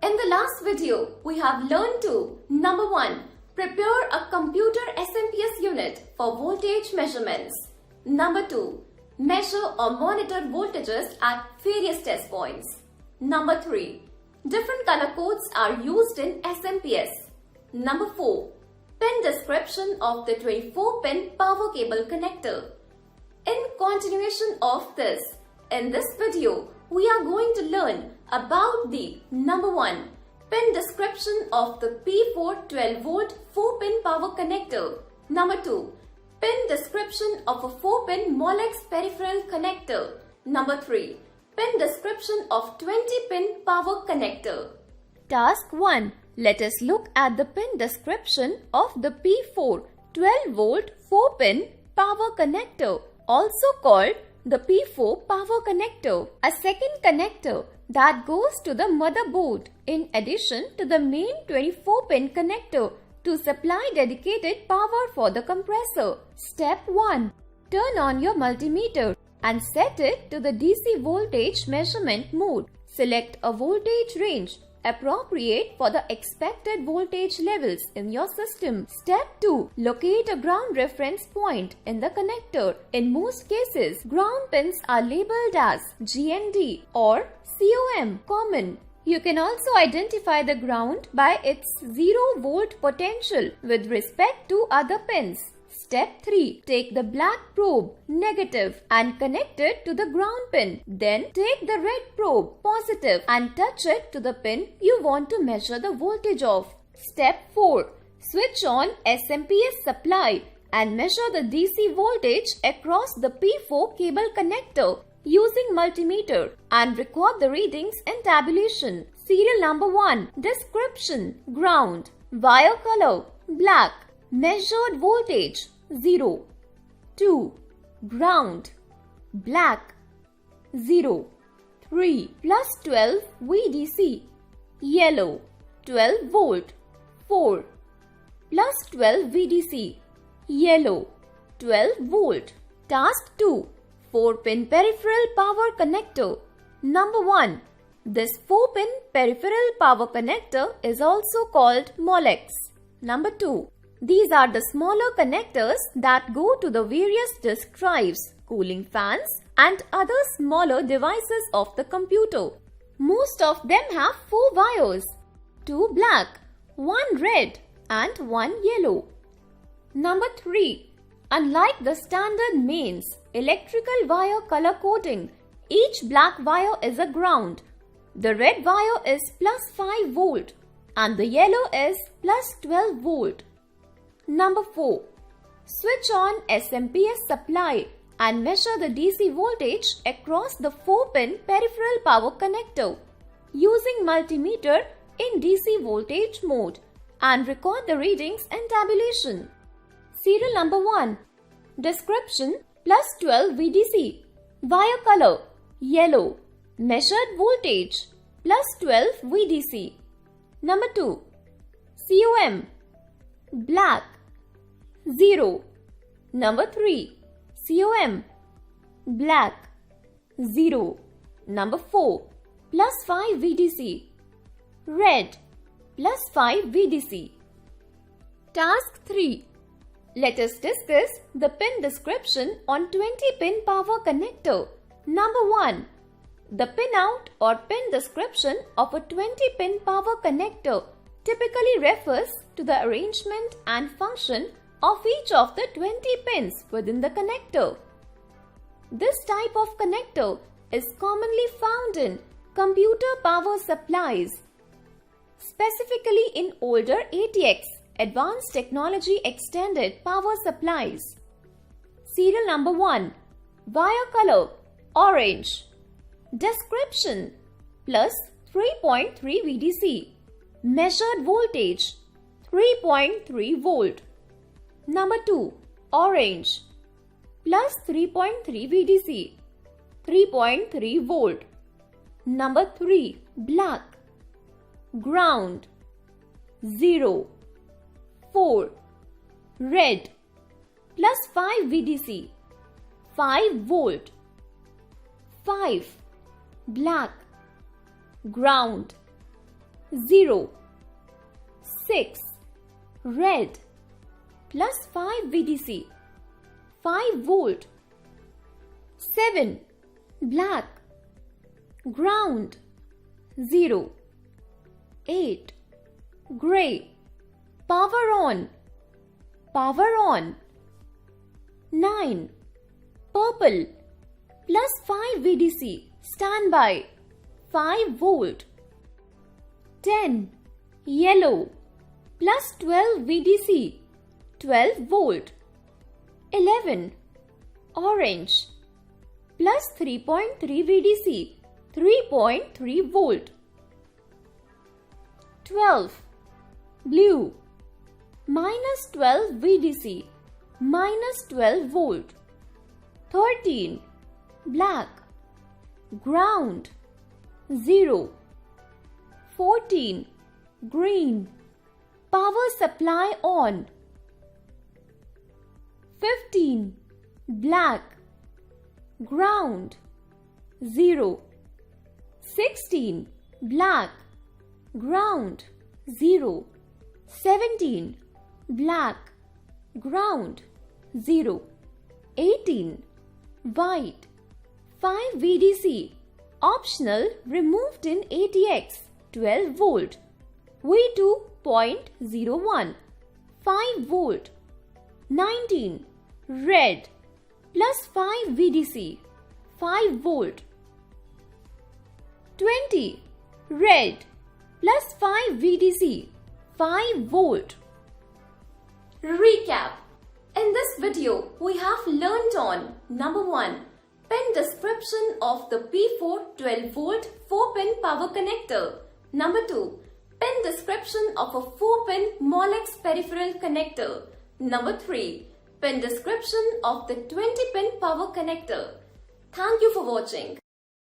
In the last video, we have learned to number 1. Prepare a computer SMPS unit for voltage measurements. Number 2. Measure or monitor voltages at various test points. Number 3. Different color codes are used in SMPS. Number 4. Pin description of the 24-pin power cable connector. In continuation of this, in this video, we are going to learn about the number 1. Pin description of the P4 12-volt 4-pin power connector. Number 2. Pin description of a 4-pin Molex peripheral connector. Number 3. Pin description of 20-pin power connector. Task 1. Let us look at the pin description of the P4 12-volt 4-pin power connector, also called the P4 power connector. A second connector that goes to the motherboard in addition to the main 24-pin connector to supply dedicated power for the compressor. Step 1. Turn on your multimeter and set it to the DC voltage measurement mode. Select a voltage range appropriate for the expected voltage levels in your system. Step 2. Locate a ground reference point in the connector. In most cases, ground pins are labeled as GND or COM common. You can also identify the ground by its 0-volt potential with respect to other pins. Step 3. Take the black probe, negative, and connect it to the ground pin. Then take the red probe, positive, and touch it to the pin you want to measure the voltage of. Step 4. Switch on SMPS supply and measure the DC voltage across the P4 cable connector using multimeter and record the readings in tabulation. Serial number 1. Description: ground. Wire color: black. Measured voltage: 0. 2. Ground: black. 0. 3. Plus 12 VDC: yellow. 12 volt. 4. Plus 12 VDC: yellow. 12 volt. Task 2. 4-pin peripheral power connector. Number 1. This 4-pin peripheral power connector is also called Molex. Number 2. These are the smaller connectors that go to the various disk drives, cooling fans, and other smaller devices of the computer. Most of them have 4 wires, 2 black, 1 red, and 1 yellow. Number 3. Unlike the standard mains electrical wire color coding, each black wire is a ground. The red wire is plus 5 volt and the yellow is plus 12 volt. Number 4. Switch on SMPS supply and measure the DC voltage across the 4-pin peripheral power connector using multimeter in DC voltage mode and record the readings in tabulation. Serial number 1. Description: plus 12 VDC. Wire color: yellow. Measured voltage: plus 12 VDC. Number 2. COM: black. 0. Number 3. COM: black. 0. Number 4. Plus 5 VDC. Red. Plus 5 VDC. Task 3. Let us discuss the pin description on 20-pin power connector. Number 1. The pinout or pin description of a 20-pin power connector typically refers to the arrangement and function of each of the 20 pins within the connector. This type of connector is commonly found in computer power supplies, specifically in older ATX Advanced Technology Extended Power Supplies. Serial number 1. Wire color: orange. Description: plus 3.3 VDC. Measured voltage: 3.3 volt. Number 2. Orange. Plus 3.3 VDC. 3.3 volt. Number 3. Black. Ground: 0. 4. Red. Plus 5 VDC. 5 volt. 5. Black. Ground. 0. 6. Red. Plus 5 VDC. 5 volt. 7. Black. Ground. 0. 8. Gray. Power on. Power on. 9. Purple. Plus 5 VDC. Standby. 5 volt. 10. Yellow. Plus 12 VDC. 12 volt. 11. Orange. Plus 3.3 VDC. 3.3 volt. 12. Blue. Minus 12 VDC. Minus 12 volt. 13. Black. Ground. 0. 14. Green. Power supply on. 15. Black. Ground. 0. 16. Black. Ground. 0. 17. Black. Ground. 0. 18. White. 5 VDC. Optional removed in ATX. 12 volt. V2.01. 5 volt. 19. Red. Plus 5 VDC. 5 volt. 20. Red. Plus 5 VDC. 5 volt. Recap. In this video, we have learnt on number 1. Pin description of the P4 12 volt 4-pin power connector. Number 2. Pin description of a 4-pin Molex peripheral connector. Number 3. Pin description of the 20-pin power connector. Thank you for watching.